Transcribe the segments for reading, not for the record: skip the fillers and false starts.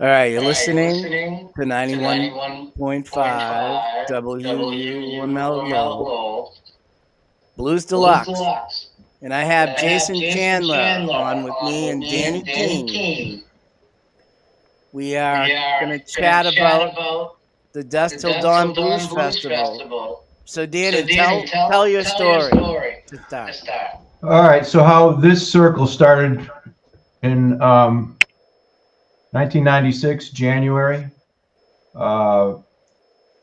All right, you're You're listening listening to to 91.5 91.5 WUML Low WUML Blues Blues Deluxe. Deluxe. And I And have I have Jason Jason Chandler Chandler on with on me with and me Danny and Danny Keene. Keene. We are We are going to going to chat chat about about the Dusk the Till Dust Dawn Till Blues Dawn Blues Festival. Festival. So, So Danny, Danny, tell your tell your story story to to start. start. All right, so how this circle started in 1996, January. Uh,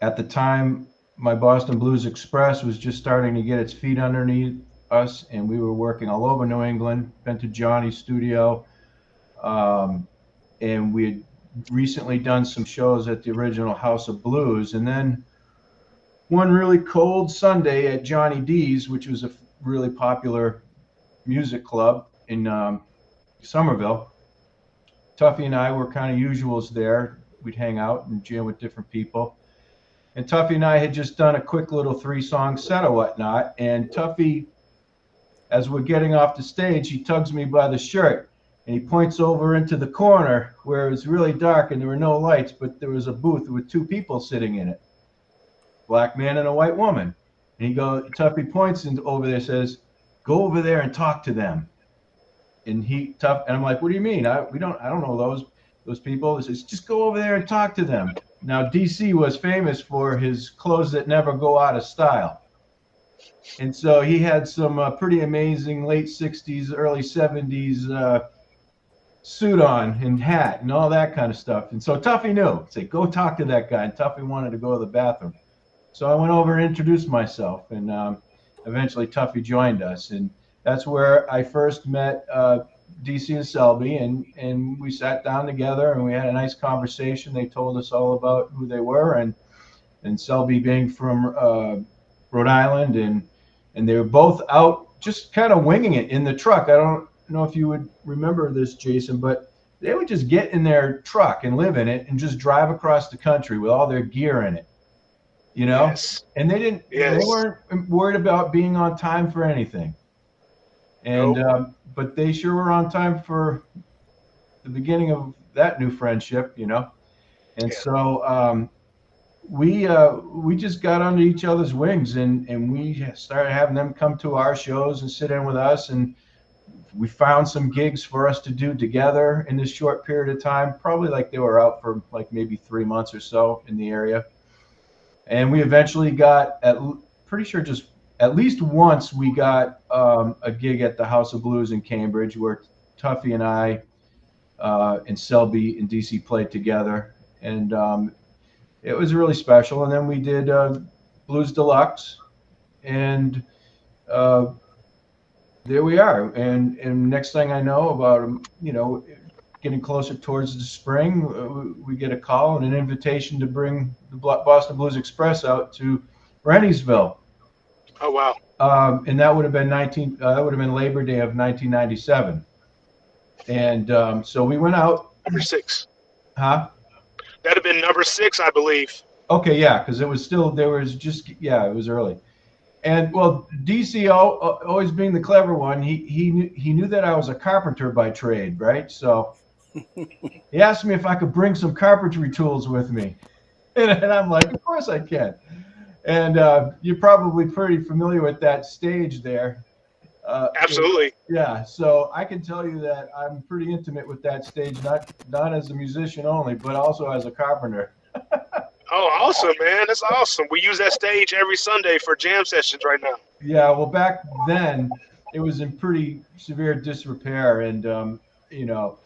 at the time, my Boston Blues Express was just starting to get its feet underneath us, and we were working all over New England. Been to Johnny's studio, um, and we had recently done some shows at the original House of Blues. And then one really cold Sunday at Johnny D's, which was a really popular music club in Somerville, Tuffy and I were kind of usuals there. We'd hang out and jam with different people. And Tuffy and I had just done a quick little 3-song set or whatnot. And Tuffy, as we're getting off the stage, he tugs me by the shirt and he points over into the corner where it was really dark and there were no lights, but there was a booth with 2 people sitting in it, black man and a white woman. And Tuffy points over there, says, "Go over there and talk to them." And I'm like, "What do you mean? I don't know those people." He says, "Just go over there and talk to them." Now, DC was famous for his clothes that never go out of style. And so he had some pretty amazing late 60s, early 70s suit on and hat and all that kind of stuff. And so Tuffy knew. Say, "Go talk to that guy." And Tuffy wanted to go to the bathroom. So I went over and introduced myself. And eventually Tuffy joined us. And that's where I first met DC and Selby. And we sat down together and we had a nice conversation. They told us all about who they were. And Selby being from Rhode Island, and they were both out just kind of winging it in the truck. I don't know if you would remember this, Jason, but they would just get in their truck and live in it and just drive across the country with all their gear in it, you know? Yes. And they weren't worried about being on time for anything. And Nope. but they sure were on time for the beginning of that new friendship, you know. And Yeah. so we just got under each other's wings, and we started having them come to our shows and sit in with us, and we found some gigs for us to do together in this short period of time. Probably like they were out for like maybe 3 months or so in the area, and we eventually got pretty sure just at least once we got a gig at the House of Blues in Cambridge where Tuffy and I and Selby and DC played together, and it was really special. And then we did Blues Deluxe, and uh, there we are. And next thing I know, about getting closer towards the spring, we get a call and an invitation to bring the Boston Blues Express out to Renniesville. Oh wow. And that would have been Labor Day of 1997. And so we went out. Number 6. Huh? That'd have been number 6, I believe. Okay, yeah, because it was still there was just it was early. And well, DC always being the clever one, he knew that I was a carpenter by trade, right? So he asked me if I could bring some carpentry tools with me, and I'm like, of course I can. And you're probably pretty familiar with that stage there. Absolutely. Yeah, so I can tell you that I'm pretty intimate with that stage, not as a musician only, but also as a carpenter. Oh, awesome, man. That's awesome. We use that stage every Sunday for jam sessions right now. Yeah, well, back then it was in pretty severe disrepair, and you know,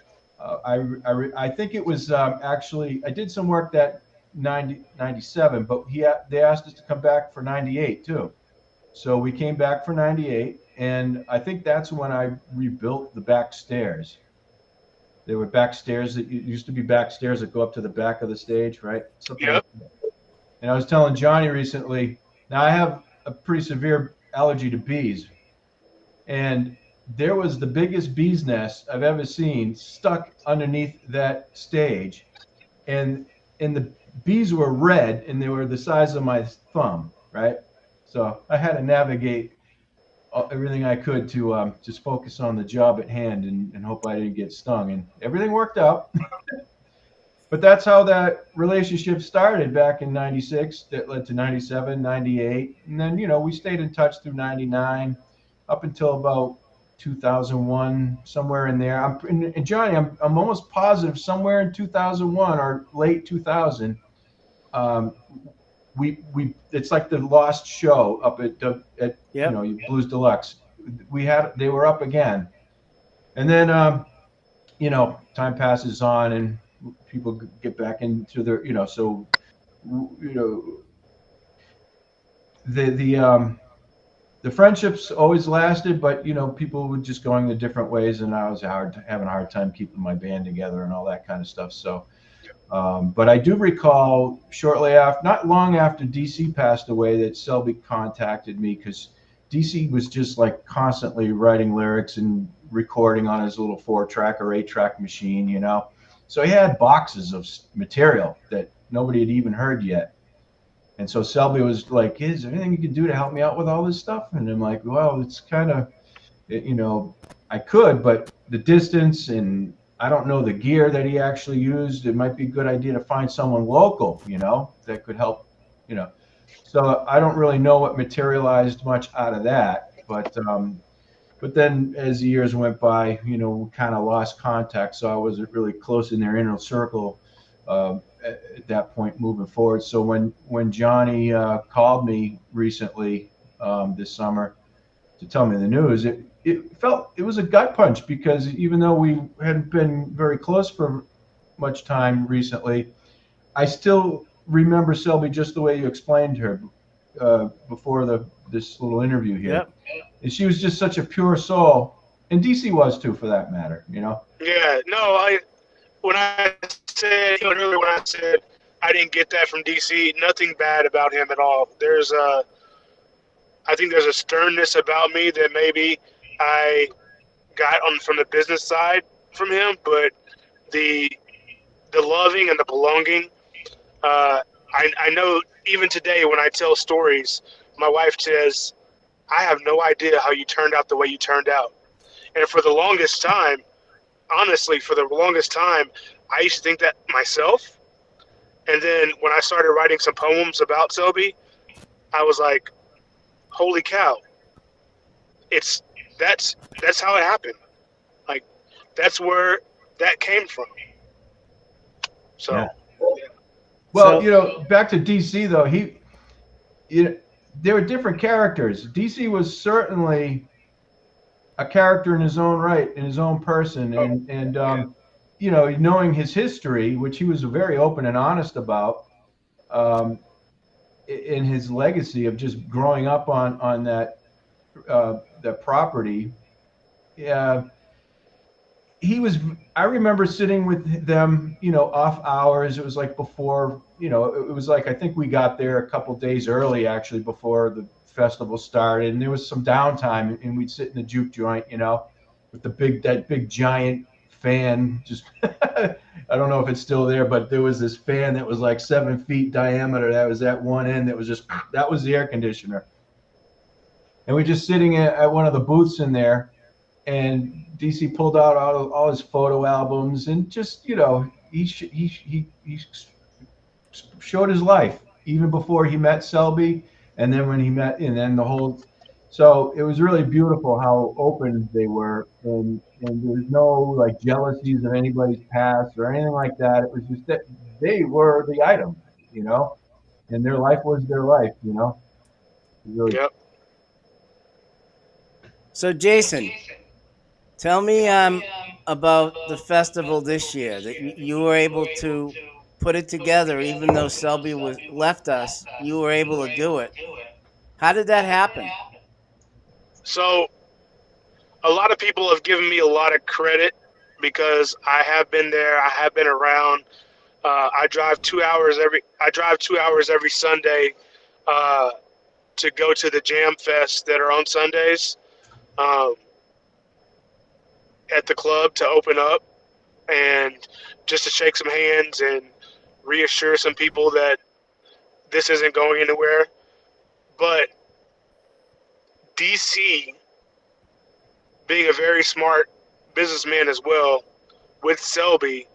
I think it was actually I did some work that 97, but they asked us to come back for 98 too. So we came back for 98, and I think that's when I rebuilt the back stairs. There were back stairs that used to be back stairs that go up to the back of the stage, right? Something like Yep. that. And I was telling Johnny recently, now I have a pretty severe allergy to bees, and there was the biggest bee's nest I've ever seen stuck underneath that stage, and the bees were red and they were the size of my thumb, right? So I had to navigate everything I could to just focus on the job at hand and hope I didn't get stung, and everything worked out. but that's how that relationship started back in 96. That led to 97, 98. And then, we stayed in touch through 99 up until about 2001, somewhere in there. And Johnny, I'm almost positive somewhere in 2001 or late 2000. We it's like the lost show up at Yep. Blues Deluxe. They were up again, and then time passes on and people get back into their so you know the friendships always lasted, but people were just going their different ways, and I was having a hard time keeping my band together and all that kind of stuff. So but I do recall shortly after, not long after DC passed away, that Selby contacted me because DC was just like constantly writing lyrics and recording on his little 4-track or 8-track machine, So he had boxes of material that nobody had even heard yet. And so Selby was like, is there anything you can do to help me out with all this stuff? And I'm like, well, it's kind of, I could, but the distance and I don't know the gear that he actually used. It might be a good idea to find someone local, that could help, So I don't really know what materialized much out of that, but then as the years went by, we kind of lost contact. So I wasn't really close in their inner circle at that point moving forward. So when Johnny called me recently this summer to tell me the news, it was a gut punch because even though we hadn't been very close for much time recently, I still remember Selby just the way you explained her before this little interview here. Yep. And she was just such a pure soul, and DC was too, for that matter. Yeah, no, when I said earlier when I said I didn't get that from DC, nothing bad about him at all. I think there's a sternness about me that maybe I got from the business side from him, but the loving and the belonging. I know even today when I tell stories, my wife says, "I have no idea how you turned out the way you turned out." And for the longest time, honestly, I used to think that myself. And then when I started writing some poems about Selby, I was like, holy cow. That's how it happened. Like, that's where that came from. So, Yeah. Well, So- back to DC though, there were different characters. DC was certainly a character in his own right, in his own person, and knowing his history, which he was very open and honest about, in his legacy of just growing up on that property. Yeah, I remember sitting with them, off hours. It was like before, it was like, I think we got there a couple days early actually before the festival started, and there was some downtime, and we'd sit in the juke joint, with that big giant fan. Just I don't know if it's still there, but there was this fan that was like 7 feet diameter. That was at one end. That was the air conditioner, and we're just sitting at one of the booths in there. And DC pulled out all his photo albums, and just he showed his life even before he met Selby, and then when he met, and then the whole. So it was really beautiful how open they were, and there's no like jealousies of anybody's past or anything like that. It was just that they were the item, and their life was their life, Really. yep. So Jason, tell me about the festival this year that you were able to put it together, even though Selby left us. You were able to do it. How did that happen? So, a lot of people have given me a lot of credit because I have been there. I have been around. I drive 2 hours every Sunday to go to the Jam Fest that are on Sundays at the club to open up and just to shake some hands and reassure some people that this isn't going anywhere. But DC, being a very smart businessman as well, with Selby,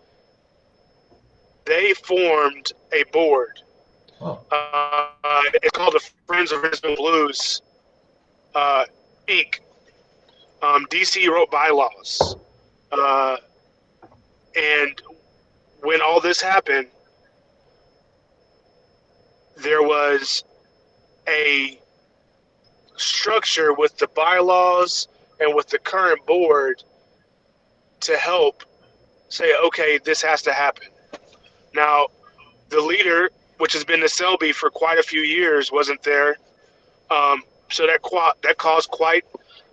they formed a board. Oh. It's called the Friends of Rhythm and Blues Inc. DC wrote bylaws, and when all this happened, there was a structure with the bylaws and with the current board to help say, okay, this has to happen. Now, the leader, which has been the Selby for quite a few years, wasn't there. So that caused quite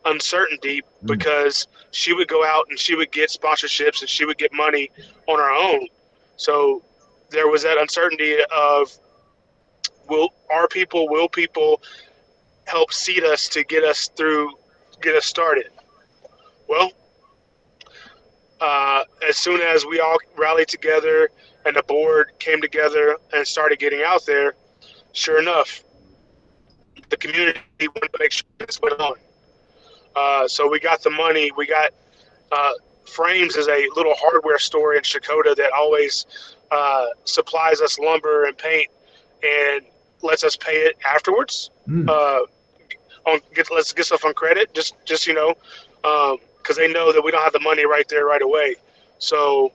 uncertainty because she would go out and she would get sponsorships and she would get money on her own. So there was that uncertainty of will people help seed us to get us started. Well, as soon as we all rallied together and the board came together and started getting out there, sure enough, the community wanted to make sure this went on. So we got the money. We got Frames is a little hardware store in Shakota that always supplies us lumber and paint and lets us pay it afterwards. Let's get stuff on credit, just because they know that we don't have the money right there right away. So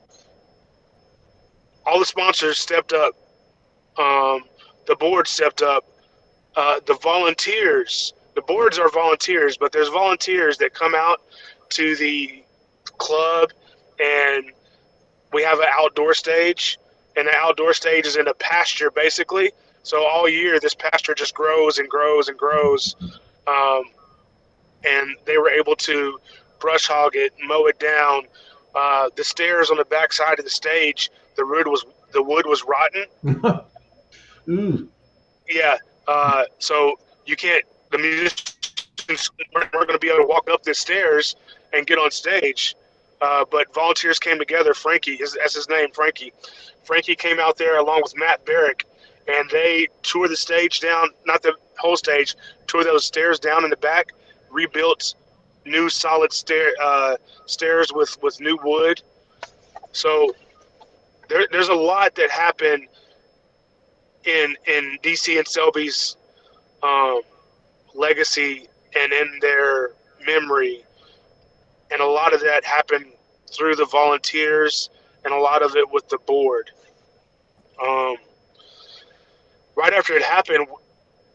all the sponsors stepped up. The board stepped up. The volunteers. The boards are volunteers, but there's volunteers that come out to the club, and we have an outdoor stage, and the outdoor stage is in a pasture basically. So all year this pasture just grows and grows and grows, and they were able to brush hog it, mow it down. The stairs on the back side of the stage, the wood was rotten. Yeah, so you can't. The musicians weren't going to be able to walk up the stairs and get on stage. But volunteers came together. Frankie, that's his name, Frankie. Frankie came out there along with Matt Barrick, and they tore the stage down, not the whole stage, tore those stairs down in the back, rebuilt new solid stairs with new wood. So there's a lot that happened in DC and Selby's legacy and in their memory. And a lot of that happened through the volunteers and a lot of it with the board. Right after it happened,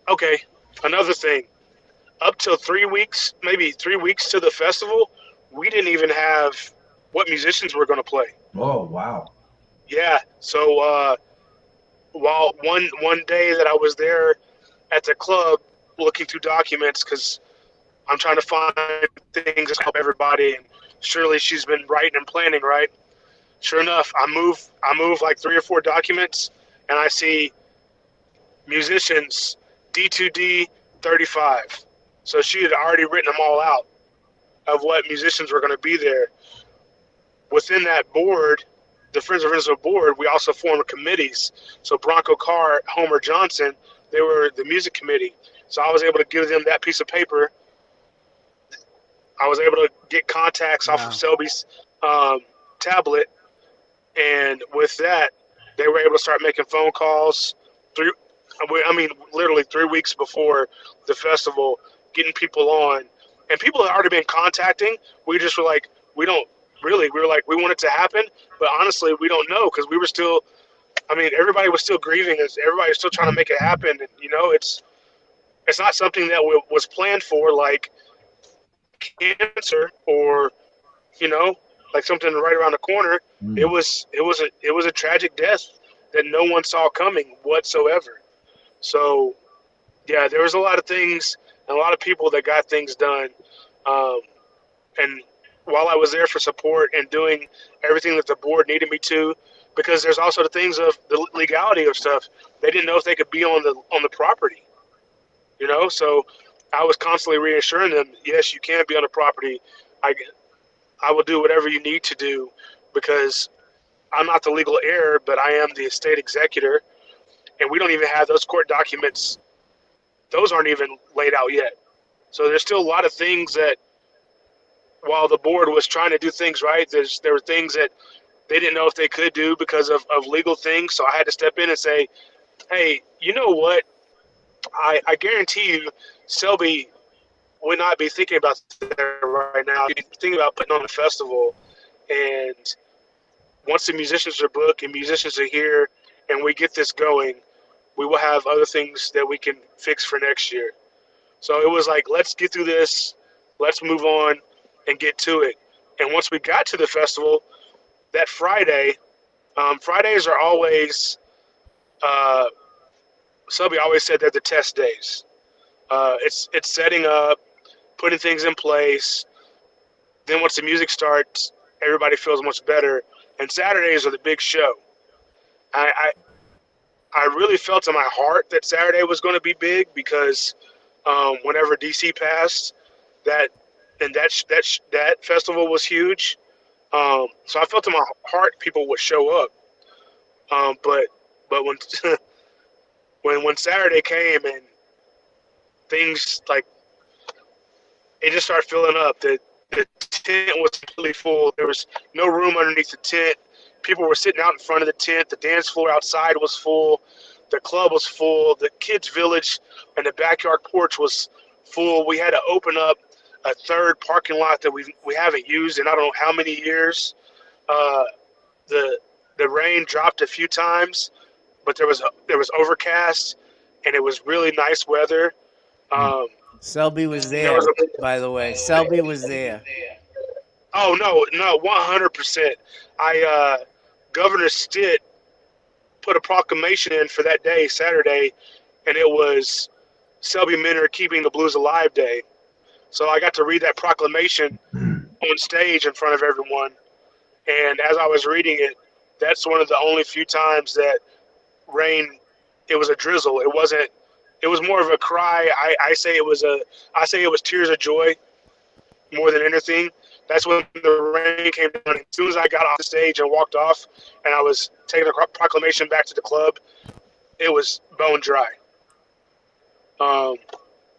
okay, another thing. Up till 3 weeks, maybe 3 weeks to the festival, we didn't even have what musicians were going to play. Oh, wow. Yeah, so while one day that I was there at the club looking through documents because I'm trying to find things to help everybody, and surely she's been writing and planning, right? Sure enough, I move like 3 or 4 documents, and I see musicians D2D 35. So she had already written them all out of what musicians were going to be there. Within that board, the Friends of Renzo board, we also formed committees. So Bronco Carr, Homer Johnson, they were the music committee. So I was able to give them that piece of paper. I was able to get contacts off of Selby's tablet, and with that, they were able to start making phone calls. Literally 3 weeks before the festival, getting people on, and people had already been contacting. We just were like, we don't really. We were like, we want it to happen, but honestly, we don't know because we were still. Everybody was still grieving. Everybody was still trying to make it happen. And, it's not something that was planned for, like cancer or, like something right around the corner. It was a tragic death that no one saw coming whatsoever. So, yeah, there was a lot of things and a lot of people that got things done. And while I was there for support and doing everything that the board needed me to, because there's also the things of the legality of stuff. They didn't know if they could be on the property, So I was constantly reassuring them, yes, you can be on the property. I will do whatever you need to do because I'm not the legal heir, but I am the estate executor, and we don't even have those court documents. Those aren't even laid out yet. So there's still a lot of things that, while the board was trying to do things right, there were things that they didn't know if they could do because of legal things. So I had to step in and say, hey, you know what? I guarantee you, Selby would not be thinking about that right now. He's thinking about putting on a festival. And once the musicians are booked and musicians are here and we get this going, we will have other things that we can fix for next year. So it was like, let's get through this, let's move on and get to it. And once we got to the festival, that Friday, Fridays are always, Selby always said they're the test days. It's setting up, putting things in place. Then once the music starts, everybody feels much better. And Saturdays are the big show. I, I really felt in my heart that Saturday was going to be big because whenever DC passed, that festival was huge. So I felt in my heart people would show up. But when when Saturday came and things like it just started filling up, the tent was completely full. There was no room underneath the tent. People were sitting out in front of the tent. The dance floor outside was full. The club was full. The kids' village and the backyard porch was full. We had to open up a third parking lot that we haven't used in I don't know how many years. The rain dropped a few times, but there was overcast, and it was really nice weather. Selby was there, by the way. Selby was there. Oh no, 100%. Governor Stitt put a proclamation in for that day, Saturday, and it was Selby Men Are Keeping the Blues Alive Day. So I got to read that proclamation on stage in front of everyone. And as I was reading it, that's one of the only few times that rain, it was a drizzle. It wasn't, it was more of a cry. I say it was tears of joy more than anything. That's when the rain came down. As soon as I got off the stage and walked off and I was taking the proclamation back to the club, it was bone dry.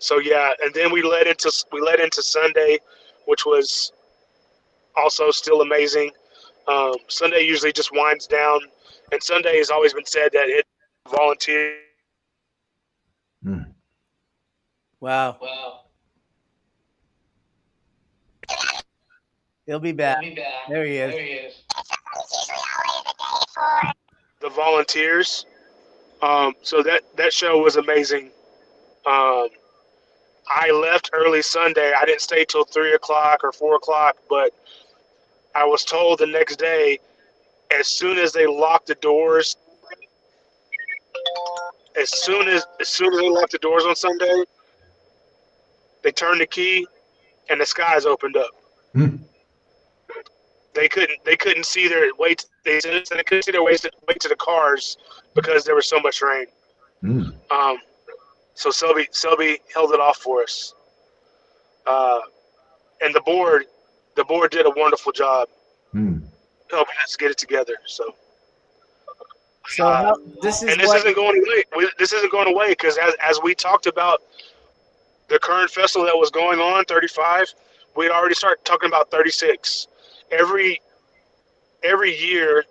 So yeah, and then we led into Sunday, which was also still amazing. Sunday usually just winds down, and Sunday has always been said that it's volunteer. Wow. He'll be back. There he is. The volunteers. So that show was amazing. I left early Sunday. I didn't stay till 3 o'clock or 4 o'clock, but I was told the next day, as soon as they locked the doors, as soon as they locked the doors on Sunday, they turned the key and the skies opened up. They couldn't see their way. They couldn't see their way to the cars because there was so much rain. So Selby held it off for us, and the board did a wonderful job helping us get it together. So this isn't going away. This isn't going away because as we talked about the current festival that was going on, 35, we had already started talking about 36. Every year.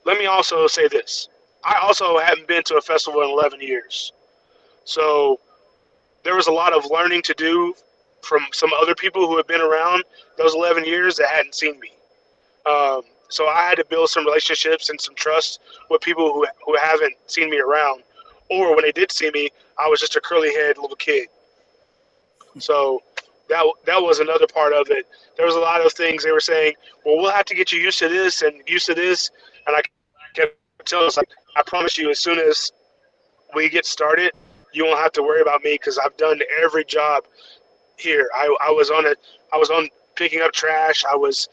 Let me also say this: I also haven't been to a festival in 11 years. So there was a lot of learning to do from some other people who have been around those 11 years that hadn't seen me. So I had to build some relationships and some trust with people who haven't seen me around. Or when they did see me, I was just a curly-haired little kid. So that was another part of it. There was a lot of things they were saying, well, we'll have to get you used to this and used to this. And I kept telling us, like, I promise you, as soon as we get started, you won't have to worry about me because I've done every job here. I was on picking up trash. I was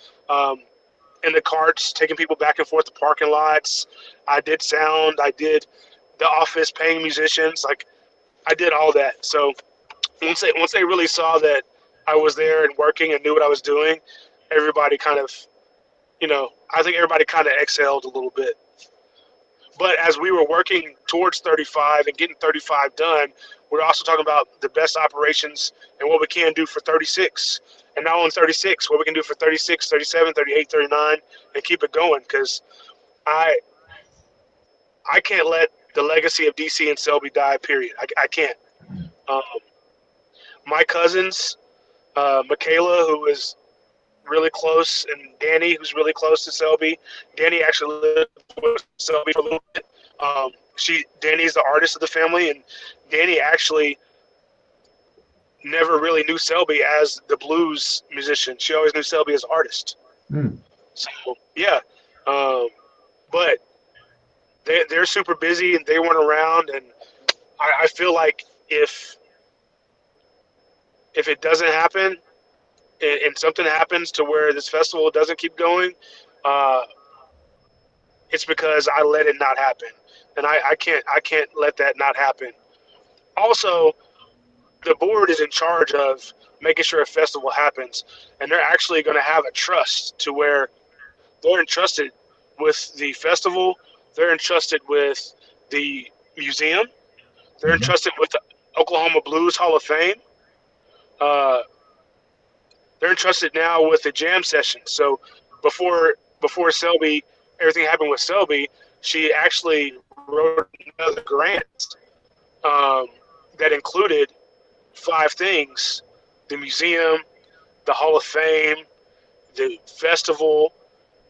in the carts, taking people back and forth to parking lots. I did sound. I did the office, paying musicians. Like, I did all that. So once they really saw that I was there and working and knew what I was doing, everybody kind of, I think everybody kind of exhaled a little bit. But as we were working towards 35 and getting 35 done, we're also talking about the best operations and what we can do for 36. and now on 36, what we can do for 36, 37, 38, 39, and keep it going. Because I can't let the legacy of DC and Selby die. Period. I can't. Um, my cousins, Michaela, who is really close, and Danny, who's really close to Selby. Danny actually lived with Selby for a little bit. Danny's the artist of the family, and Danny actually never really knew Selby as the blues musician. She always knew Selby as artist. So yeah, but they're super busy and they weren't around, and I feel like if it doesn't happen and something happens to where this festival doesn't keep going, it's because I let it not happen, and I can't let that not happen. Also, the board is in charge of making sure a festival happens, and they're actually going to have a trust to where they're entrusted with the festival, they're entrusted with the museum, they're entrusted with the Oklahoma Blues Hall of Fame. They're entrusted now with the jam session. So before Selby, everything happened with Selby, she actually wrote another grant that included 5 things: the museum, the Hall of Fame, the festival,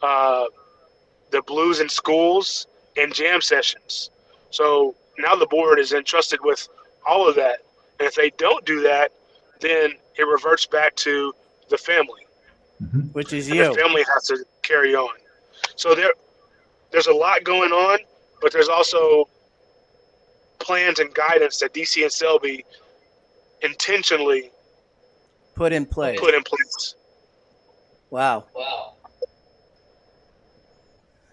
the blues in schools, and jam sessions. So now the board is entrusted with all of that. And if they don't do that, then it reverts back to the family. Which is and you. The family has to carry on. So there's a lot going on, but there's also plans and guidance that DC and Selby intentionally Put in place. Wow.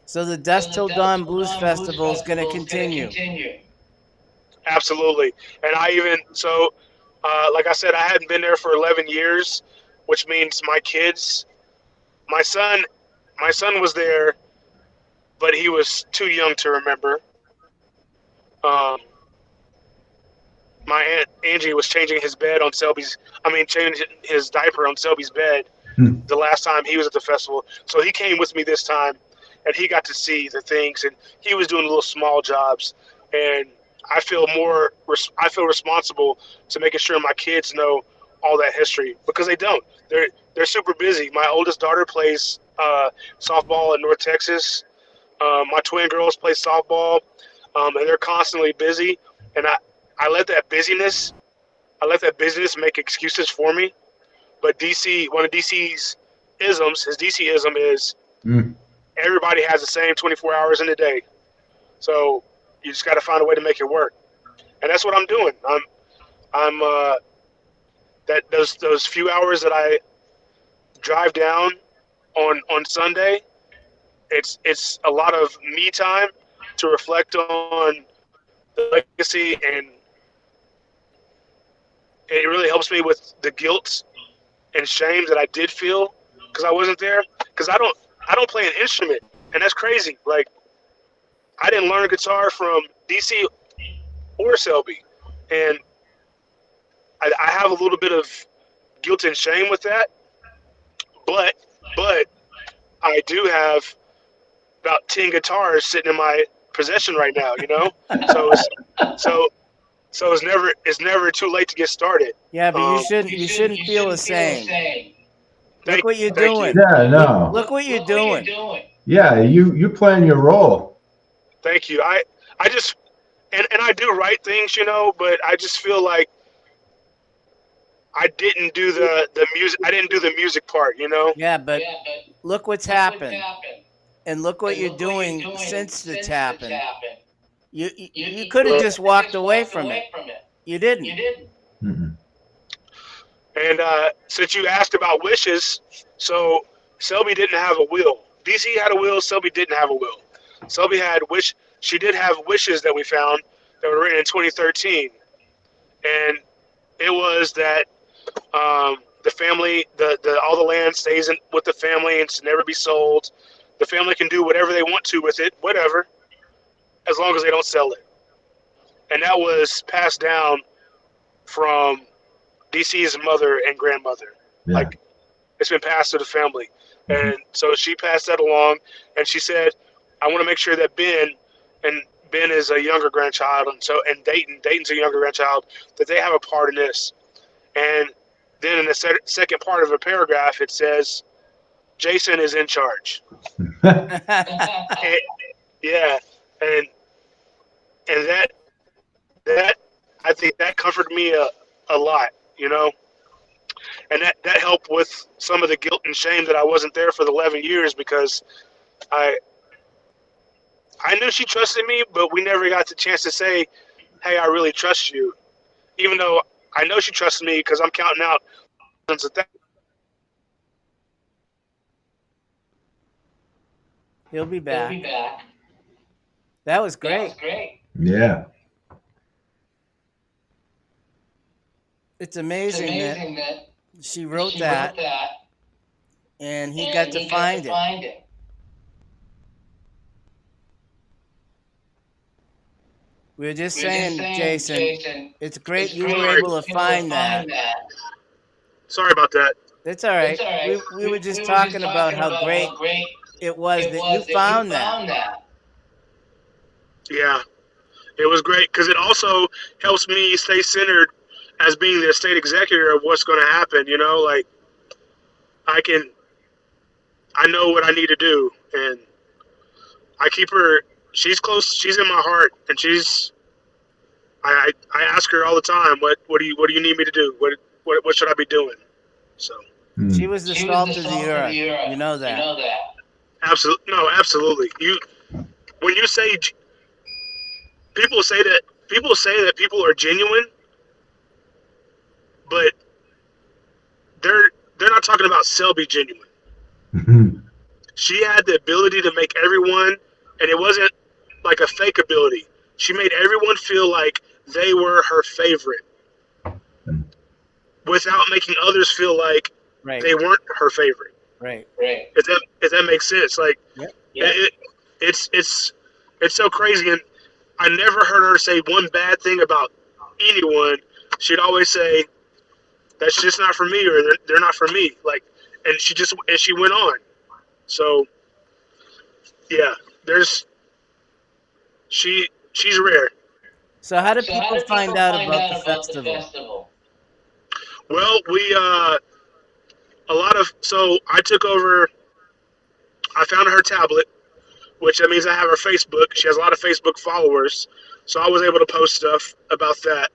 So the Dusk Till Dawn Blues Festival is going to continue. Absolutely. And like I said, I hadn't been there for 11 years, which means my son was there, but he was too young to remember. My Aunt Angie was changing his diaper on Selby's bed the last time he was at the festival. So he came with me this time, and he got to see the things, and he was doing little small jobs. And I feel responsible to making sure my kids know all that history, because they don't. They're super busy. My oldest daughter plays softball in North Texas. My twin girls play softball, and they're constantly busy. And I let that busyness make excuses for me. But one of DC's isms, his DC ism is everybody has the same 24 hours in a day. So you just got to find a way to make it work. And that's what I'm doing. Those few hours that I drive down on Sunday, it's a lot of me time to reflect on the legacy, and it really helps me with the guilt and shame that I did feel because I wasn't there. Because I don't play an instrument, and that's crazy. Like, I didn't learn guitar from DC or Selby, and I have a little bit of guilt and shame with that. But I do have about 10 guitars sitting in my possession right now. So it's never too late to get started. Yeah, but you shouldn't feel the same. Look what you're doing. Yeah, no. Look what you're doing. Yeah, you're playing your role. Thank you. I just and I do right things, but I just feel like I didn't do the music. I didn't do the music part, Yeah, but look what's happened, and look what you're doing since it's happened. You could have just walked away from it. You didn't. Mm-hmm. And since you asked about wishes, so Selby didn't have a will. DC had a will. Selby didn't have a will. Selby had wish. She did have wishes that we found that were written in 2013, and it was that the family, all the land stays with the family and should never be sold. The family can do whatever they want to with it, whatever, as long as they don't sell it. And that was passed down from DC's mother and grandmother. Yeah. It's been passed to the family. Mhm. And so she passed that along, and she said, I want to make sure that and Ben is a younger grandchild, and Dayton's a younger grandchild, that they have a part in this. And then in the second part of a paragraph, it says, Jason is in charge. And, yeah, and that I think that comforted me a lot, you know, and that helped with some of the guilt and shame that I wasn't there for the 11 years because I I knew she trusted me, but we never got the chance to say, "Hey, I really trust you," even though I know she trusts me because I'm counting out tons of He'll be back. That was great. Yeah. It's amazing that she wrote that and he got to find it. We were just saying, Jason, it's great you were Sorry, able to find that. sorry about that. That's all right. We were just talking about how great it was that you found that. Yeah, it was great because it also helps me stay centered as being the state executor of what's going to happen. You know, like I can, I know what I need to do, and I keep her. She's close. She's in my heart, and I ask her all the time, what do you need me to do? What should I be doing? So She Mm. was the salt of the earth. You know that. absolutely, no, absolutely. When you say people say that people are genuine, but they're not talking about Selby genuine. Mhm. She had the ability to make everyone, and it wasn't like a fake ability. She made everyone feel like they were her favorite without making others feel like Right. they weren't her favorite. Right. If that makes sense, like Yep. it, it's so crazy. And I never heard her say one bad thing about anyone. She'd always say, "That's just not for me," or "They're not for me." Like, and she went on. So yeah, there's she's rare. So how do people find out about the festival? Well, we a lot of so I took over. I found her tablet, which that means I have her Facebook. She has a lot of Facebook followers, so I was able to post stuff about that.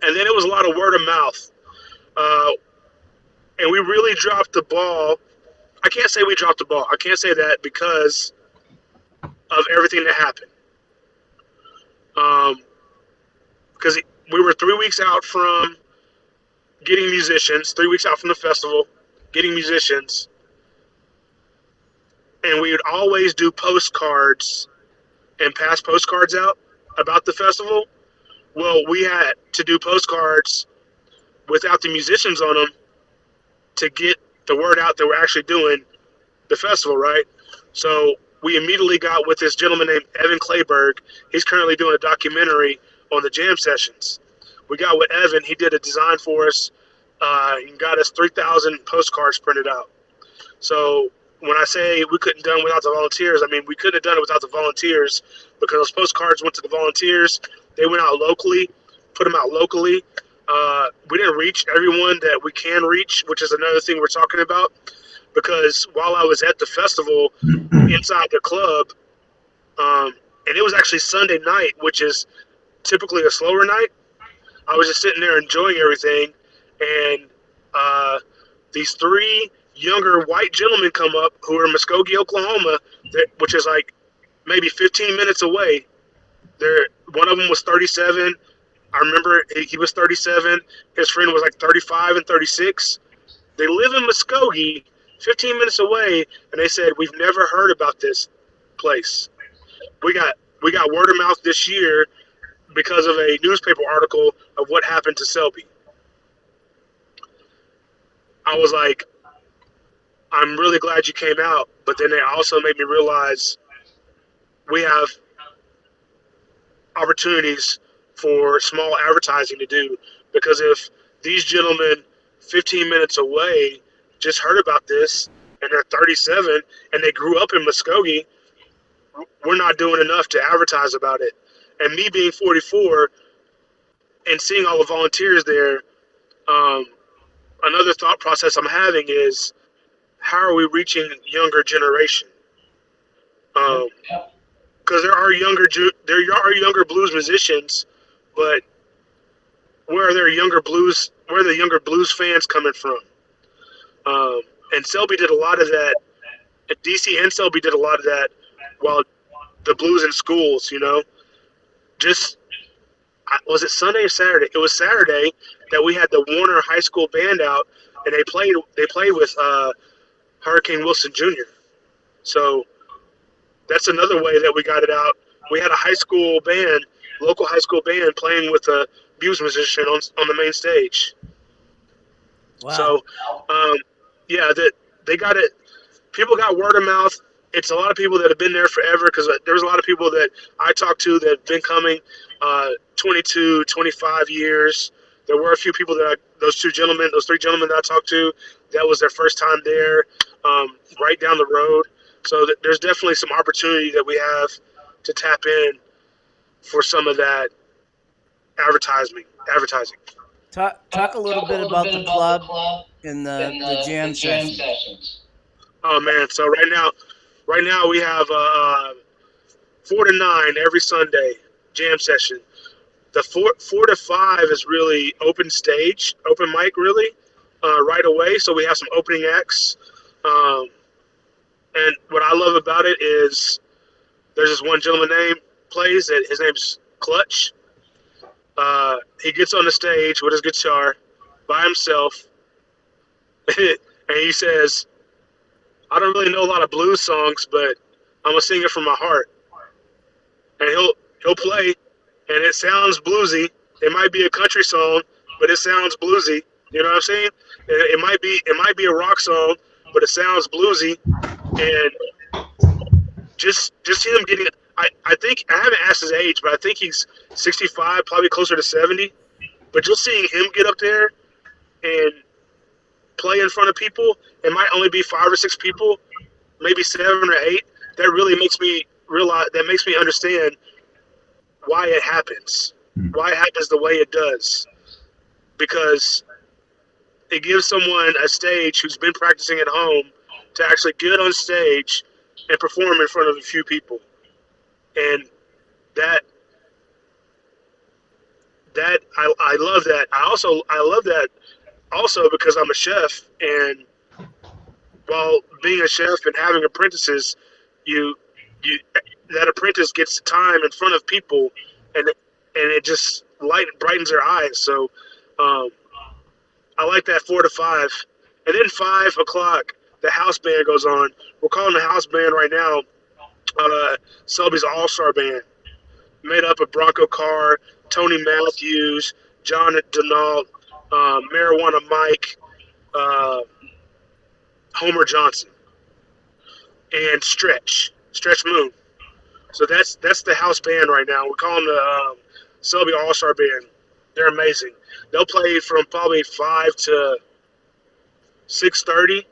And then it was a lot of word of mouth, uh, and we really dropped the ball. I can't say we dropped the ball. I can't say that because of everything that happened. Because we were 3 weeks out from getting musicians, 3 weeks out from the festival, getting musicians, and we would always do postcards and pass postcards out about the festival. Well, we had to do postcards without the musicians on them to get the word out that we're actually doing the festival, right? So we immediately got with this gentleman named Evan Clayberg. He's currently doing a documentary on the jam sessions. We got with Evan. He did a design for us. He got us 3,000 postcards printed out. So when I say we couldn't done without the volunteers, I mean we couldn't have done it without the volunteers because those postcards went to the volunteers. They went out locally, put them out locally. We didn't reach everyone that we can reach, which is another thing we're talking about. Because while I was at the festival inside the club, and it was actually Sunday night, which is typically a slower night, I was just sitting there enjoying everything, and these three younger white gentlemen come up who are in Muskogee, Oklahoma, which is like maybe 15 minutes away. One of them was 37. I remember he was 37. His friend was like 35 and 36. They live in Muskogee, 15 minutes away, and they said, "We've never heard about this place. We got word of mouth this year because of a newspaper article of what happened to Selby." I was like, "I'm really glad you came out," but then they also made me realize we have opportunities for small advertising to do, because if these gentlemen 15 minutes away just heard about this and they're 37 and they grew up in Muskogee, we're not doing enough to advertise about it. And me being 44 and seeing all the volunteers there, another thought process I'm having is, how are we reaching younger generation? Yep. Because there are younger blues musicians, but where are the younger blues fans coming from? And Selby did a lot of that. DC and Selby did a lot of that while the blues in schools, just was it Sunday or Saturday? It was Saturday that we had the Warner High School band out, and they played with Hurricane Wilson Jr. So that's another way that we got it out. We had a local high school band playing with a blues musician on the main stage. Wow. So, yeah, they got it. People got word of mouth. It's a lot of people that have been there forever, because there's a lot of people that I talked to that have been coming 22, 25 years. There were a few people those three gentlemen that I talked to, that was their first time there, right down the road. So there's definitely some opportunity that we have to tap in for some of that advertising. Talk a little bit about the club and the jam sessions. Oh man! So right now we have 4 to 9 every Sunday jam session. The 4 to 5 is really open mic really, right away. So we have some opening acts, and what I love about it is there's this one gentleman plays that his name's Clutch. He gets on the stage with his guitar by himself, and he says, "I don't really know a lot of blues songs, but I'm gonna sing it from my heart." And he'll play, and it sounds bluesy. It might be a country song, but it sounds bluesy. You know what I'm saying? It might be a rock song, but it sounds bluesy. And just him getting, I think, I haven't asked his age, but I think he's 65, probably closer to 70. But just seeing him get up there and play in front of people, it might only be 5 or 6 people, maybe 7 or 8. That really makes me understand why it happens, why it happens the way it does, because it gives someone a stage who's been practicing at home to actually get on stage and perform in front of a few people. And that I love that. I love that also because I'm a chef, and while being a chef and having apprentices, you that apprentice gets time in front of people, and it just brightens their eyes. So I like that 4 to 5, and then 5 o'clock the house band goes on. We're calling the house band right now Selby's All-Star Band, made up of Bronco Carr, Tony Matthews, John Denault, Marijuana Mike, Homer Johnson, and Stretch Moon. So that's the house band right now. We're calling the Selby All-Star Band. They're amazing. They'll play from probably 5 to 6:30,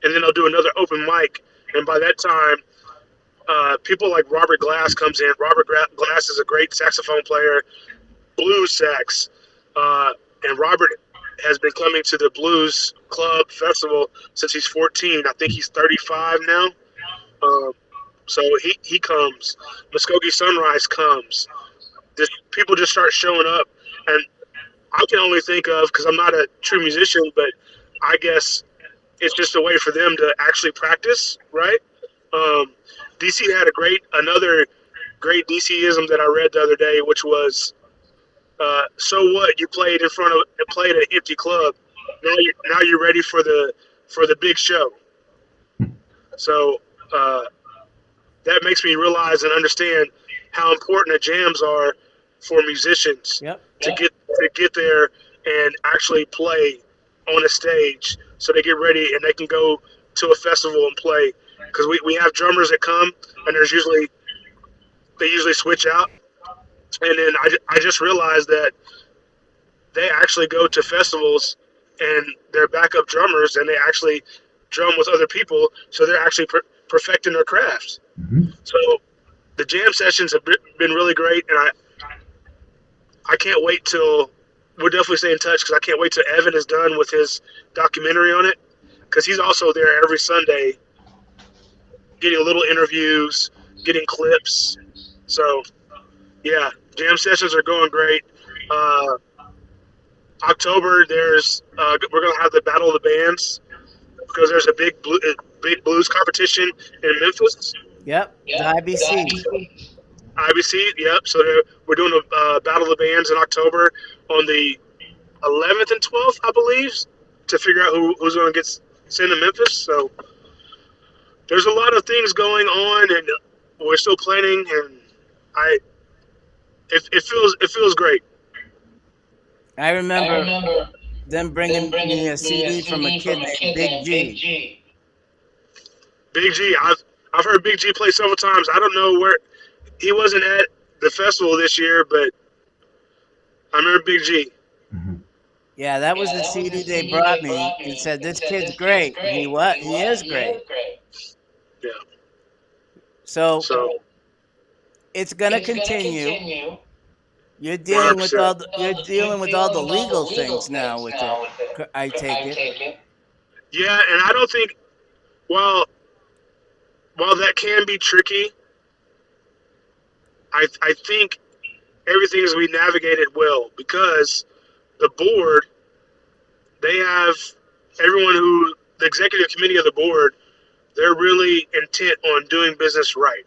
and then they'll do another open mic. And by that time, people like Robert Glass comes in. Robert Glass is a great saxophone player, blues sax, and Robert has been coming to the Blues Club Festival since he's 14. I think he's 35 now. So he comes. Muskogee Sunrise comes. People just start showing up, and I can only think of, because I'm not a true musician, but I guess it's just a way for them to actually practice, right? DC had another great DCism that I read the other day, which was, so what? You played at an empty club. Now you're ready for the big show. So that makes me realize and understand how important the jams are for musicians to get there and actually play on a stage, so they get ready and they can go to a festival and play. Because we have drummers that come, and they usually switch out, and then I just realized that they actually go to festivals and they're backup drummers, and they actually drum with other people, so they're actually perfecting their craft. Mm-hmm. So the jam sessions have been really great, and I can't wait till we'll definitely stay in touch because I can't wait till Evan is done with his documentary on it, because he's also there every Sunday getting little interviews, getting clips. So yeah, jam sessions are going great. October, we're gonna have the Battle of the Bands because there's a big blues competition in Memphis. Yep, the IBC. IBC, yep. So we're doing a Battle of the Bands in October on the 11th and 12th, I believe, to figure out who's going to get sent to Memphis. So there's a lot of things going on, and we're still planning. And it feels great. I remember them bringing me a CD from a kid named Big G. Big G, I've heard Big G play several times. I don't know where he wasn't at the festival this year, but I remember Big G. Mm-hmm. Yeah, that was the CD they brought me and said, "This kid's great." He what? He is great. Yeah. So So it's gonna continue. You're dealing with 100%. all the legal things now with it. I take it. Yeah, and I don't think while that can be tricky, I think everything is we navigated well because the board, they have the executive committee of the board, they're really intent on doing business right.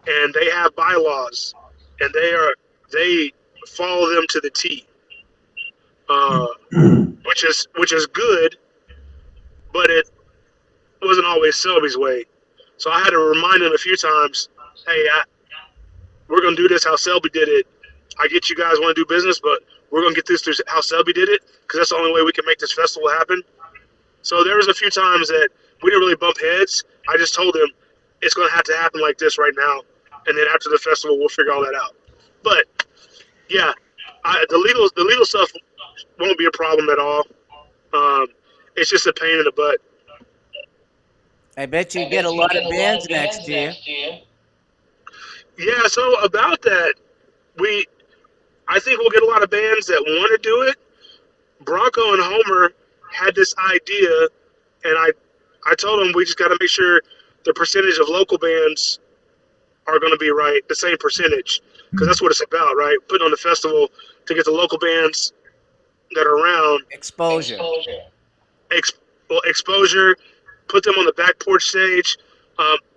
And they have bylaws, and they follow them to the T, which is good, but it wasn't always Selby's way. So I had to remind him a few times, hey, we're going to do this how Selby did it. I get you guys want to do business, but we're going to get this through how Selby did it because that's the only way we can make this festival happen. So there was a few times that we didn't really bump heads. I just told him it's going to have to happen like this right now, and then after the festival, we'll figure all that out. But yeah, the legal stuff won't be a problem at all. It's just a pain in the butt. I bet you get a lot of bands next year. Yeah, so about that, I think we'll get a lot of bands that want to do it. Bronco and Homer had this idea, and I told them we just got to make sure the percentage of local bands are going to be right, the same percentage, because that's what it's about, right? Putting on the festival to get the local bands that are around. Exposure. Exposure, put them on the back porch stage,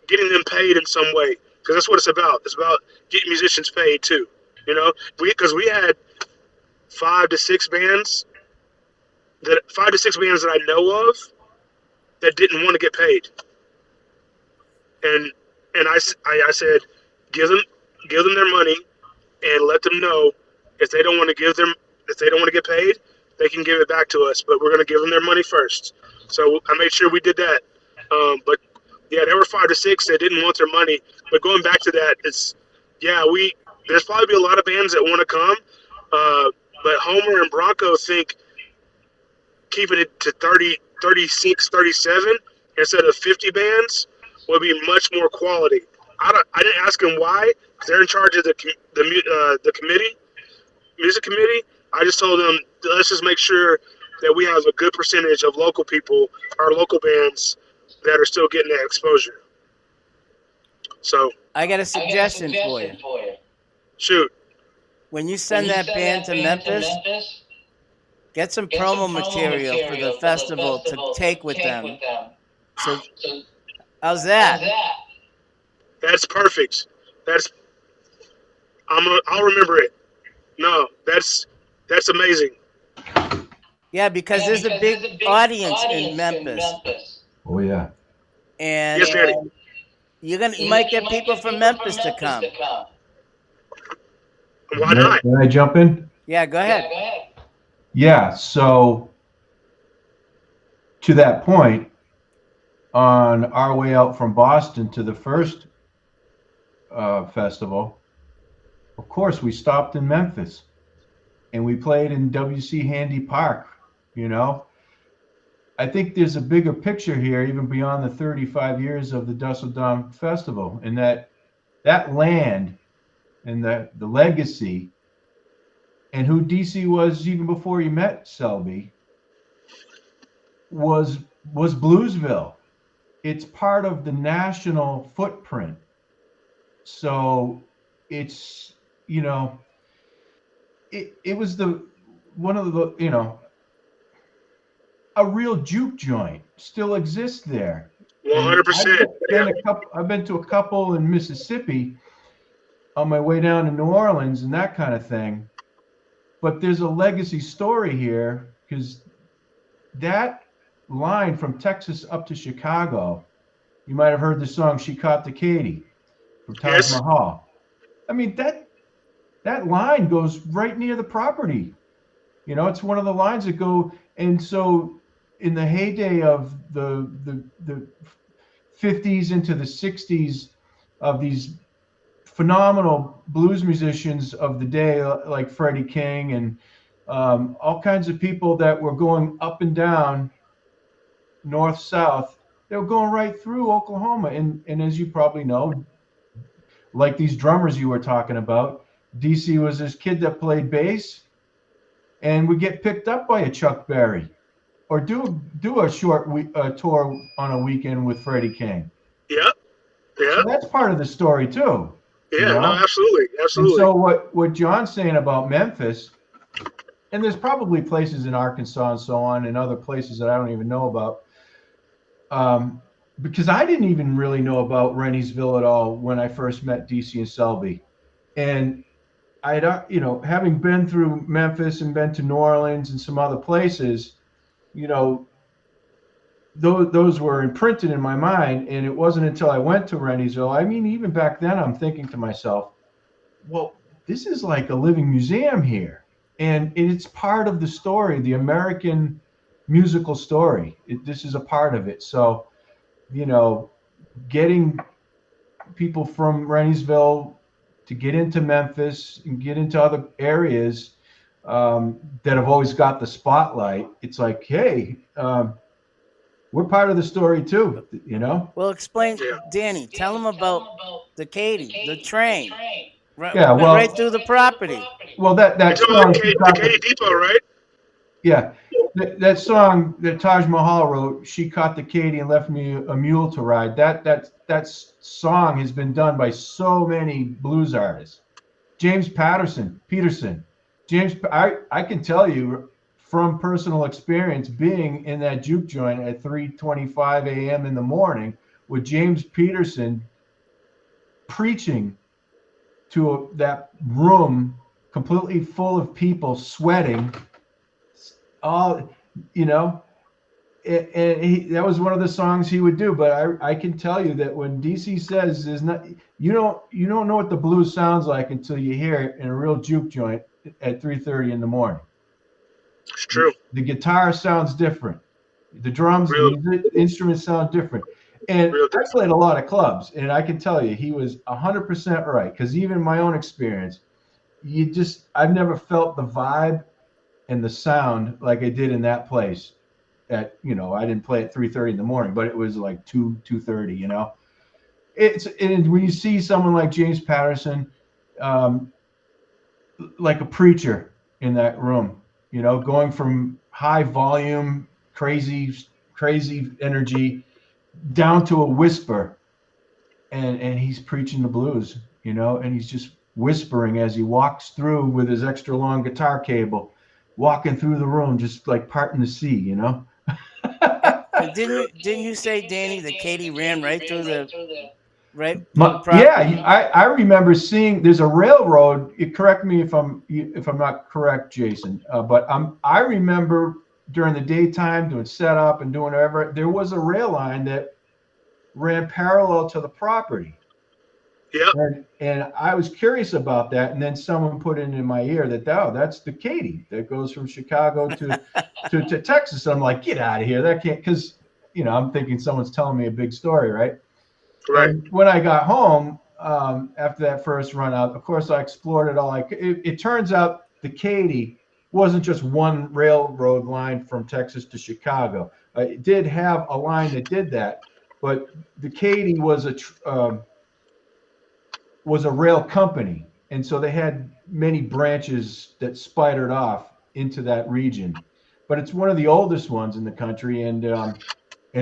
getting them paid in some way, because that's what it's about. It's about getting musicians paid too, because we had 5 to 6 bands that I know of that didn't want to get paid, and I said give them their money and let them know if they don't want to get paid, they can give it back to us, but we're going to give them their money first. So I made sure we did that. But yeah, there were 5 to 6 that didn't want their money. But going back to that, there's probably be a lot of bands that want to come. But Homer and Bronco think keeping it to 30, 36, 37 instead of 50 bands would be much more quality. I didn't ask them why, because they're in charge of the committee, music committee. I just told them, let's just make sure that we have a good percentage of local people, our local bands, that are still getting that exposure. So I got a suggestion for you. Shoot. When you send that band to Memphis, get some promo material for the festival to take with them. So, how's that? That's perfect. I'll remember it. No, that's amazing. Yeah, because there's a big audience in Memphis. Oh yeah. And yes, Danny. You might get people from Memphis to come. Why not? Can I jump in? Yeah, go ahead. Yeah, so to that point, on our way out from Boston to the first festival, of course, we stopped in Memphis. and we played in WC Handy Park. You know, I think there's a bigger picture here, even beyond the 35 years of the Dusseldorf Festival, and that land and the legacy and who DC was even before he met Selby was Bluesville. It's part of the national footprint. So it's, you know, it was the one of the, you know, a real juke joint still exists there. And 100%. Yeah. I've been to a couple in Mississippi on my way down to New Orleans and that kind of thing. But there's a legacy story here because that line from Texas up to Chicago, you might have heard the song "She Caught the Katy" from Taj Yes. Mahal. I mean that line goes right near the property. You know, it's one of the lines that go. And so, in the heyday of the 50s into the 60s, of these phenomenal blues musicians of the day, like Freddie King and all kinds of people that were going up and down, north, south. They were going right through Oklahoma. And as you probably know, like these drummers you were talking about, DC was this kid that played bass and would get picked up by a Chuck Berry or do a short tour on a weekend with Freddie King. Yeah. Yeah. So that's part of the story too. Yeah. You know? No, absolutely. And Absolutely. so what John's saying about Memphis, and there's probably places in Arkansas and so on and other places that I don't even know about, because I didn't even really know about Renniesville at all when I first met DC and Selby. And I'd, you know, having been through Memphis and been to New Orleans and some other places, you know, those were imprinted in my mind. And it wasn't until I went to Renniesville. I mean, even back then, I'm thinking to myself, well, this is like a living museum here. And it's part of the story, the American musical story. This is a part of it. So, you know, getting people from Renniesville to get into Memphis and get into other areas that have always got the spotlight, it's like, hey, we're part of the story too, you know? Well, explain, Yeah. Danny. Tell them about the Katy, the train. Yeah, Went well, right through the property. well, You're that talking about song, the Katy Depot, right? yeah, that song that Taj Mahal wrote, "She Caught the Katy and Left Me a Mule to Ride." That song has been done by so many blues artists. James Peterson. I can tell you from personal experience, being in that juke joint at 3:25 a.m. in the morning with James Peterson preaching to that room completely full of people sweating, all, you know, and that was one of the songs he would do. But I can tell you that when DC says there's not, you don't know what the blues sounds like until you hear it in a real juke joint at 3:30 in the morning. It's true. The guitar sounds different. The drums, the instruments sound different. And I played a lot of clubs, and I can tell you he was 100% right. Because even my own experience, I've never felt the vibe and the sound like I did in that place. I didn't play at 3:30 in the morning, but it was like 2:30. You know, and when you see someone like James Patterson, like a preacher in that room, you know, going from high volume, crazy energy down to a whisper, and he's preaching the blues, you know, and he's just whispering as he walks through with his extra long guitar cable, walking through the room, just like parting the sea, you know. And didn't you say, Danny, that Katy ran right through the Yeah, I remember seeing. There's a railroad. Correct me if I'm not correct, Jason. But I remember during the daytime doing setup and doing whatever. There was a rail line that ran parallel to the property. Yep. And I was curious about that, and then someone put it in my ear that that's the Katy that goes from Chicago to Texas. And I'm like, get out of here! That can't, because I'm thinking someone's telling me a big story, right? Right. And when I got home after that first run out, of course I explored it all. It turns out the Katy wasn't just one railroad line from Texas to Chicago. It did have a line that did that, but the Katy was a rail company, and so they had many branches that spidered off into that region. But it's one of the oldest ones in the country, and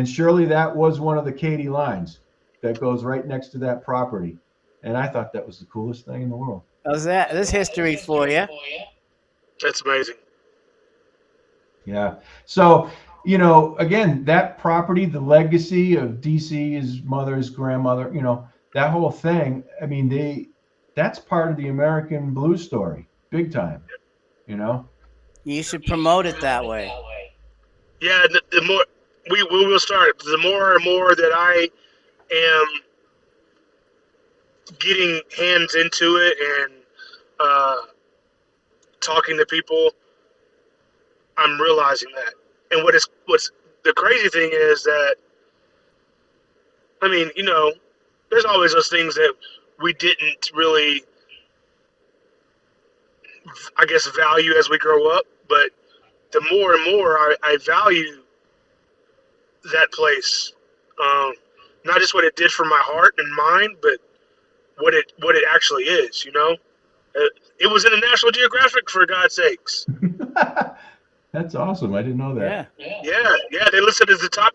surely that was one of the Katy lines that goes right next to that property. And I thought that was the coolest thing in the world. How's that? There's history for you. That's amazing. Yeah. So, you know, again, that property, the legacy of DC, his mother's grandmother, you know, that whole thing. I mean, that's part of the American blues story, big time, you know? You should promote it that way. Yeah, the more we will start, the more and more that I am getting hands into it and talking to people, I'm realizing that. And what's the crazy thing is that, I mean, you know, there's always those things that we didn't really, I guess, value as we grow up. But the more and more I value that place, not just what it did for my heart and mind, but what it actually is. You know, it was in a National Geographic, for God's sakes. That's awesome. I didn't know that. Yeah. Yeah. They listed as the top.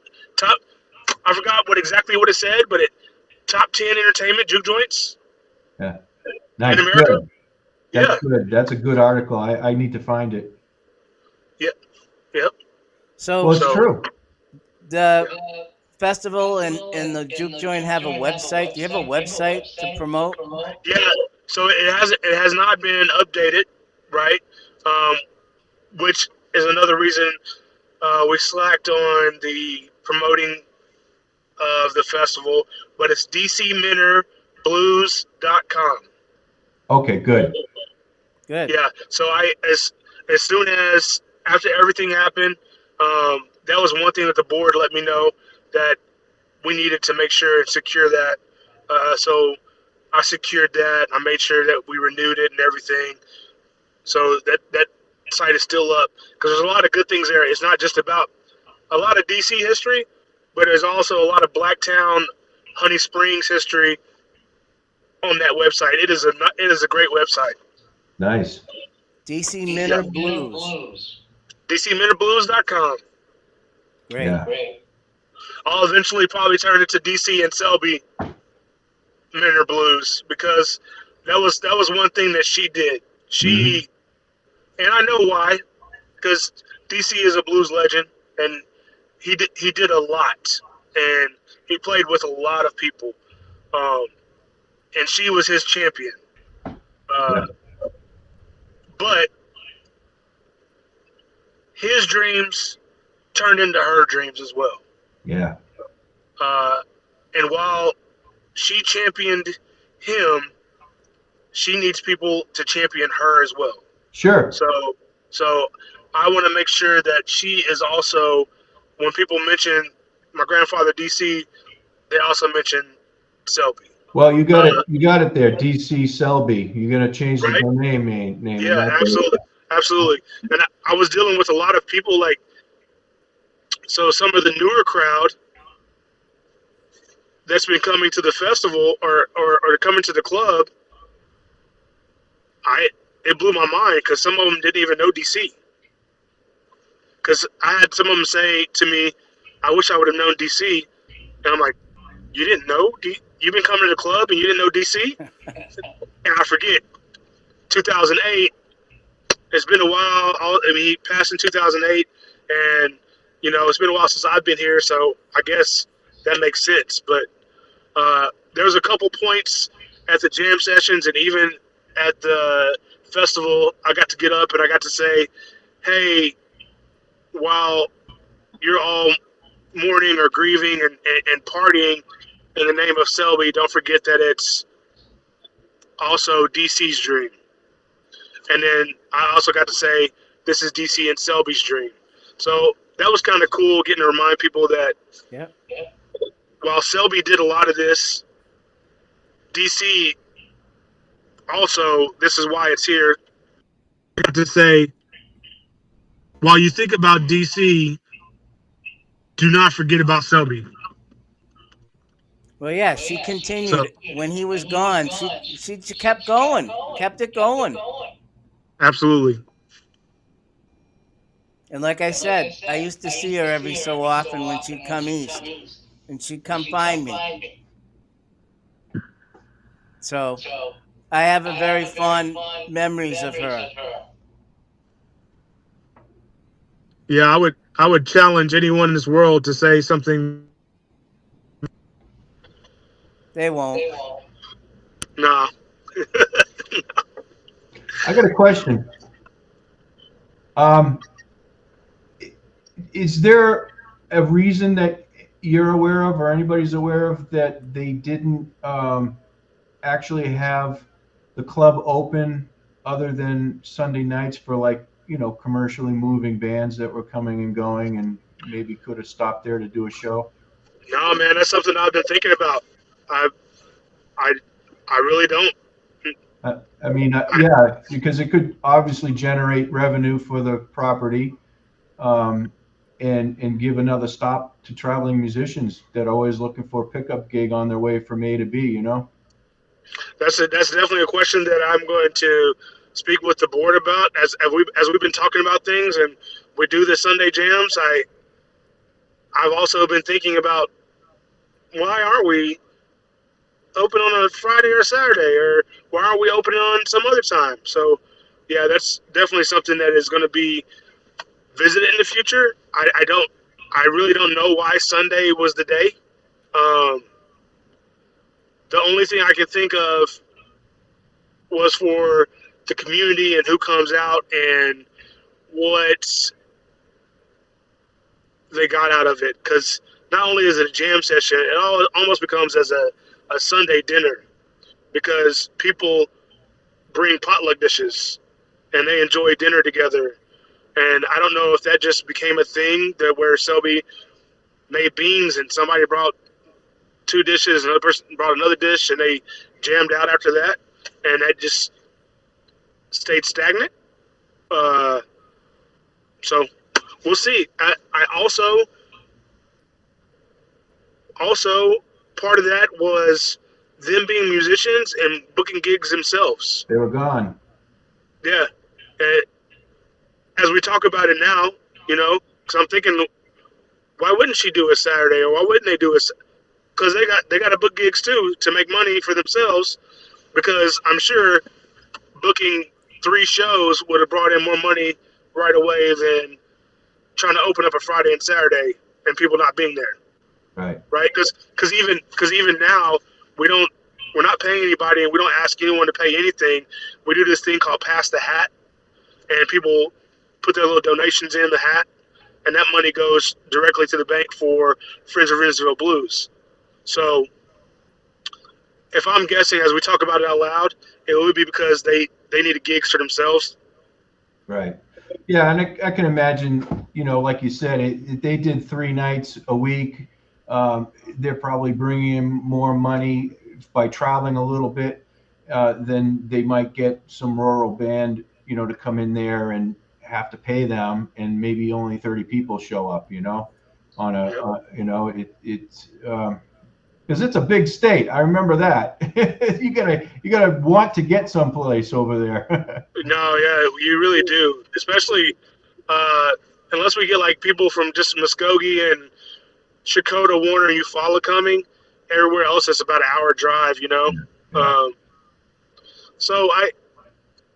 I forgot exactly what it said, but top 10 entertainment juke joints Yeah. in Nice. America. Good. That's good. That's a good article. I need to find it. Yep. So Well, it's true. the festival and the juke joint have a website. Do you have a website to promote? Yeah. So it has not been updated, right? Which is another reason we slacked on the promoting of the festival, but it's dcminerblues.com. Okay, good. Good. Yeah. So as soon as after everything happened, that was one thing that the board let me know that we needed to make sure and secure that. So I secured that. I made sure that we renewed it and everything. So that site is still up because there's a lot of good things there. It's not just about a lot of DC history, but there's also a lot of Blacktown, Honey Springs history on that website. It is a great website. Nice. DC Minor Blues. DCMinerblues.com. Great. Yeah. I'll eventually probably turn it to DC and Selby Miner Blues because that was one thing that she did. She and I know why, because DC is a blues legend and he did a lot and he played with a lot of people, and she was his champion. Yeah. But his dreams turned into her dreams as well. Yeah. And while she championed him, she needs people to champion her as well. Sure. So I want to make sure that she is also, when people mention my grandfather DC, they also mention Selby. Well, you got it. You got it there. DC Selby. You're gonna change the Right? domain name. Yeah, absolutely. And I was dealing with a lot of people like, so some of the newer crowd that's been coming to the festival or coming to the club, it blew my mind because some of them didn't even know DC. Because I had some of them say to me, "I wish I would have known DC," and I'm like, "You didn't know? You've been coming to the club and you didn't know DC?" And I forget, 2008. It's been a while. He passed in 2008, and it's been a while since I've been here, so I guess that makes sense. But there was a couple points at the jam sessions and even at the festival, I got to get up and I got to say, "Hey, while you're all mourning or grieving and partying in the name of Selby, don't forget that it's also DC's dream." And then I also got to say, this is DC and Selby's dream. So that was kind of cool, getting to remind people that while Selby did a lot of this, DC also, this is why it's here, got to say, while you think about DC, do not forget about Selby. Well, yeah, she So continued when he was gone. She kept going, kept it going. absolutely. And like I said, I used to see her every so often when she'd come east, and she'd come find me. So I have a very fond memories of her. Yeah, I would challenge anyone in this world to say something. They won't. Nah, I got a question. Um, is there a reason that you're aware of or anybody's aware of that they didn't actually have the club open other than Sunday nights for, like, commercially moving bands that were coming and going and maybe could have stopped there to do a show? no, man, that's something I've been thinking about. I, I, I really don't. I mean, yeah, because it could obviously generate revenue for the property, um, and give another stop to traveling musicians that are always looking for a pickup gig on their way from A to B. That's definitely a question that I'm going to speak with the board about as we've been talking about things and we do the Sunday jams. I've also been thinking about why aren't we open on a Friday or Saturday, or why aren't we opening on some other time? So, yeah, that's definitely something that is going to be visited in the future. I really don't know why Sunday was the day. Um, the only thing I can think of was for the community and who comes out and what they got out of it. Because not only is it a jam session, it almost becomes as a Sunday dinner because people bring potluck dishes and they enjoy dinner together. And I don't know if that just became a thing that where Selby made beans and somebody brought two dishes, another person brought another dish, and they jammed out after that, and that just stayed stagnant. Uh, so we'll see. I also part of that was them being musicians and booking gigs themselves. They were gone. Yeah, and as we talk about it now, because I'm thinking, why wouldn't she do a Saturday, or why wouldn't they do a? Because they got to book gigs too to make money for themselves. Because I'm sure booking 3 shows would have brought in more money right away than trying to open up a Friday and Saturday and people not being there, Right. right? Because even now we're not paying anybody and we don't ask anyone to pay anything. We do this thing called Pass the Hat, and people put their little donations in the hat, and that money goes directly to the bank for Friends of Rennesville Blues. So if I'm guessing, as we talk about it out loud, it would be because they needed gigs for themselves. Right. Yeah, and I can imagine, like you said, they did 3 nights a week. They're probably bringing in more money by traveling a little bit than they might get some rural band, to come in there and have to pay them, and maybe only 30 people show up, on a, Yep. it's because it's a big state. I remember that. you gotta want to get someplace over there. No, yeah, you really do. Especially uh, unless we get like people from just Muskogee and Chakota, Warner, and Eufaula coming. Everywhere else, it's about an hour drive. Yeah. Um, so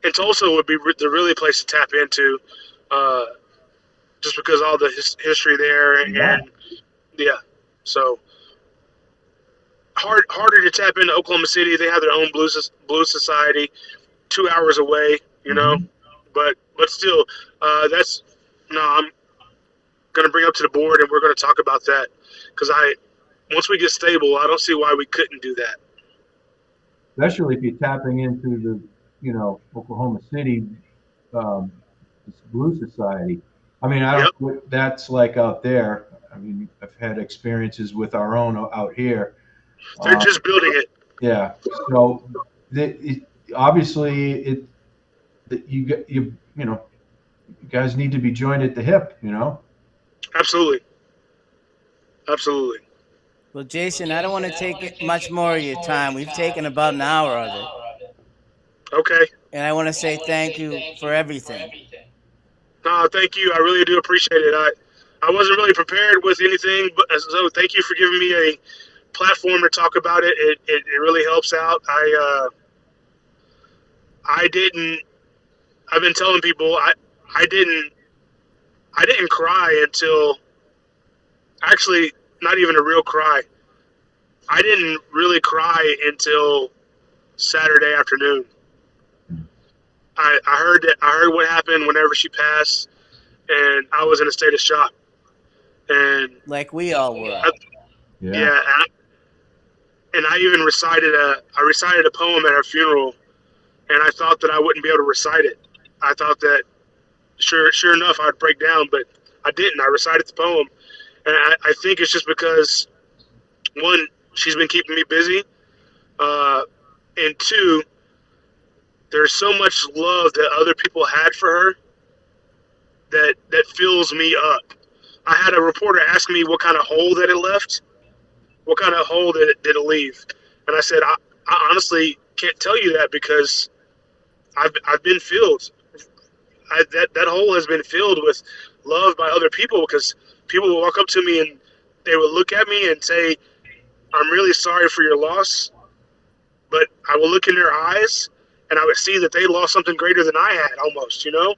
and Tulsa would be the really place to tap into, uh, just because all the history there Yeah. and yeah. So harder to tap into Oklahoma City. They have their own blues society, 2 hours away. Mhm. But still, that's no. I'm gonna bring up to the board, and we're gonna talk about that because once we get stable, I don't see why we couldn't do that. Especially if you're tapping into the, Oklahoma City, um, Blue Society. I mean, I don't Yep, know what that's like out there. I mean, I've had experiences with our own out here. they're Uh, just building it. yeah. So obviously, that you guys need to be joined at the hip, you know. Absolutely, absolutely. Well, Jason, I don't want to take much more of your time. We've taken about an hour of it. Okay. And I want to say thank you for everything. No, thank you. I really do appreciate it. I wasn't really prepared with anything, but so thank you for giving me a platform to talk about it. It really helps out. I didn't. I've been telling people I didn't I didn't cry until actually not even a real cry. I didn't really cry until Saturday afternoon. I heard what happened whenever she passed, and I was in a state of shock. And Like we all were. I, Yeah. yeah, and I even recited a poem at her funeral, and I thought that I wouldn't be able to recite it. I thought that sure enough I'd break down, but I didn't. I recited the poem, and I think it's just because one, she's been keeping me busy, uh, and two, there's so much love that other people had for her that fills me up. I had a reporter ask me what kind of hole that it left. What kind of hole did it leave? And I said, I honestly can't tell you that because I've been filled. That hole has been filled with love by other people because people will walk up to me and they will look at me and say, I'm really sorry for your loss. But I will look in their eyes and I would see that they lost something greater than I had almost, you know?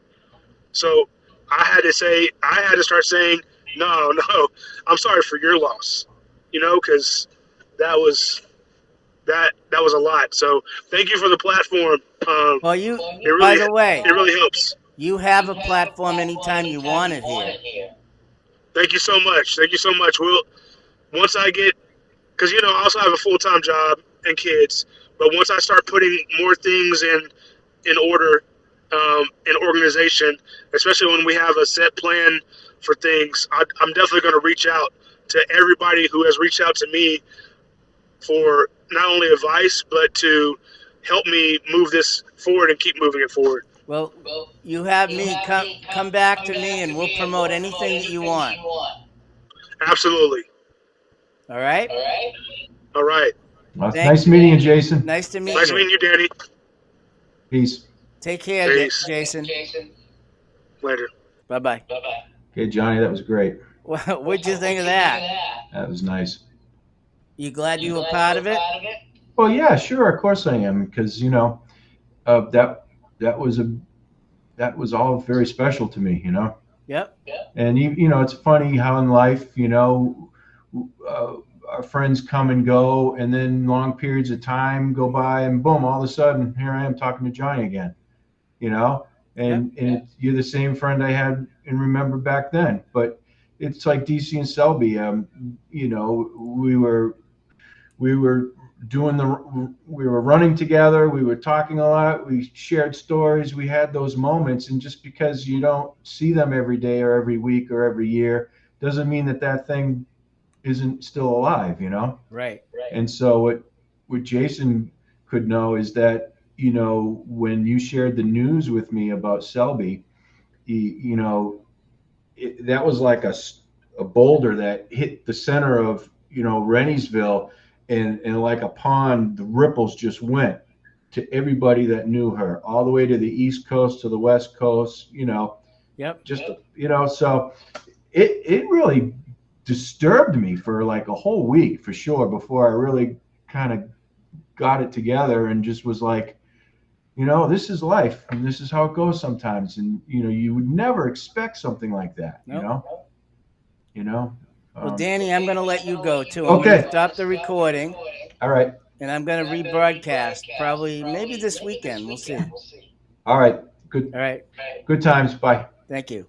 So I had to start saying, no, I'm sorry for your loss, you know, because that was that was a lot. So thank you for the platform. Well, by the way, it really helps. you have a platform anytime you want it here. Thank you so much. Thank you so much. Once I get, because I also have a full time job and kids, but once I start putting more things in order, in organization, especially when we have a set plan for things, I'm definitely going to reach out to everybody who has reached out to me for not only advice but to help me move this forward and keep moving it forward. Well, you have me. Come back to me, and we'll promote anything that you want. Absolutely. All right? All right. Well, it's nice meeting you, Jason. Nice to meet Nice you. meeting you, Danny. Peace. Take care, Peace. Jason. Later. Bye-bye. Okay, Johnny, that was great. What'd you think of that? That was nice. You glad you were part of it? Well, yeah, sure, of course I am, because that was all very special to me, Yep. And it's funny how in life, our friends come and go, and then long periods of time go by, and boom, all of a sudden, here I am talking to Johnny again, and you're the same friend I had and remember back then. But it's like DC and Selby, we were we were running together, we were talking a lot, we shared stories, we had those moments, and just because you don't see them every day or every week or every year doesn't mean that thing isn't still alive. Right. And so what Jason could know is that when you shared the news with me about Selby, that was like a boulder that hit the center of Renniesville, and like a pond, the ripples just went to everybody that knew her, all the way to the East Coast, to the West Coast. Yep. So it really disturbed me for like a whole week for sure before I really kind of got it together and just was like, this is life and this is how it goes sometimes. And, you would never expect something like that, Nope. Well, Um, Danny, I'm going to let you go too. I'm going to stop the recording. All right. And I'm going to rebroadcast maybe this weekend. We'll see. All right. Good. All right. Good times. Bye. Thank you.